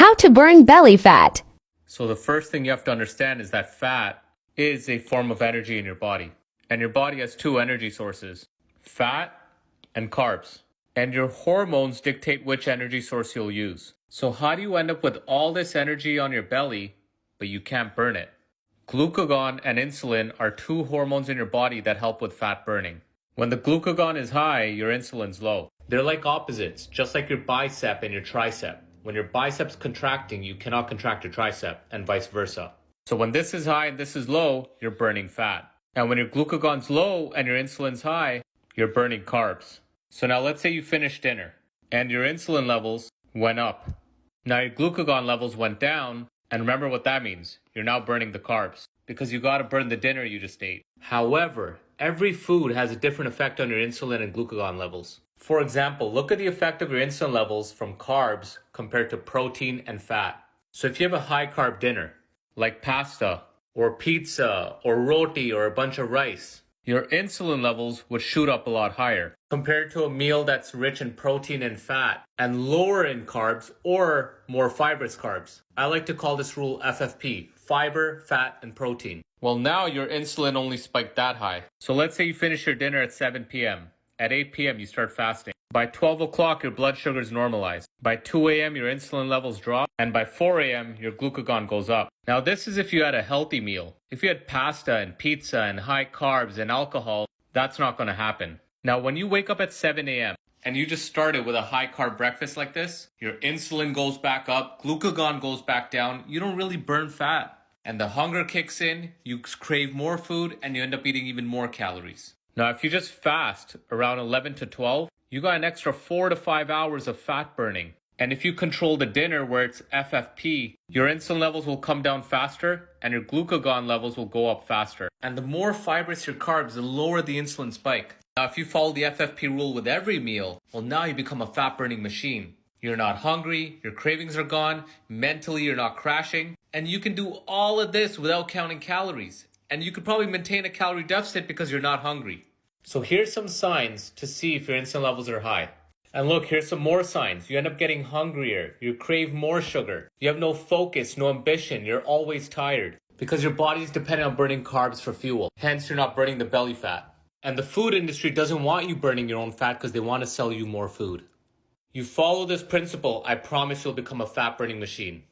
How to burn belly fat. So the first thing you have to understand is that fat is a form of energy in your body. And your body has two energy sources, fat and carbs. And your hormones dictate which energy source you'll use. So how do you end up with all this energy on your belly, but you can't burn it? Glucagon and insulin are two hormones in your body that help with fat burning. When the glucagon is high, your insulin's low. They're like opposites, just like your bicep and your tricep. When your bicep's contracting, you cannot contract your tricep, and vice versa. So when this is high and this is low, you're burning fat. And when your glucagon's low and your insulin's high, you're burning carbs. So now let's say you finished dinner, and your insulin levels went up. Now your glucagon levels went down, and remember what that means. You're now burning the carbs, because you gotta burn the dinner you just ate. However, every food has a different effect on your insulin and glucagon levels. For example, look at the effect of your insulin levels from carbs compared to protein and fat. So if you have a high carb dinner, like pasta, or pizza, or roti, or a bunch of rice, your insulin levels would shoot up a lot higher compared to a meal that's rich in protein and fat and lower in carbs or more fibrous carbs. I like to call this rule FFP, fiber, fat, and protein. Well, now your insulin only spiked that high. So let's say you finish your dinner at 7 p.m. At 8 p.m. you start fasting. By 12 o'clock your blood sugar is normalized. By 2 a.m. your insulin levels drop. And by 4 a.m. your glucagon goes up. Now this is if you had a healthy meal. If you had pasta and pizza and high carbs and alcohol, that's not going to happen. Now when you wake up at 7 a.m. and you just started with a high carb breakfast like this, your insulin goes back up, glucagon goes back down, you don't really burn fat. And the hunger kicks in, you crave more food, and you end up eating even more calories. Now, if you just fast around 11 to 12, you got an extra 4 to 5 hours of fat burning. And if you control the dinner where it's FFP, your insulin levels will come down faster and your glucagon levels will go up faster. And the more fibrous your carbs, the lower the insulin spike. Now, if you follow the FFP rule with every meal, well, now you become a fat burning machine. You're not hungry, your cravings are gone, mentally you're not crashing, and you can do all of this without counting calories. And you could probably maintain a calorie deficit because you're not hungry. So here's some signs to see if your insulin levels are high. And look, here's some more signs. You end up getting hungrier. You crave more sugar. You have no focus, no ambition. You're always tired because your body is dependent on burning carbs for fuel. Hence, you're not burning the belly fat. And the food industry doesn't want you burning your own fat because they want to sell you more food. You follow this principle, I promise you'll become a fat burning machine.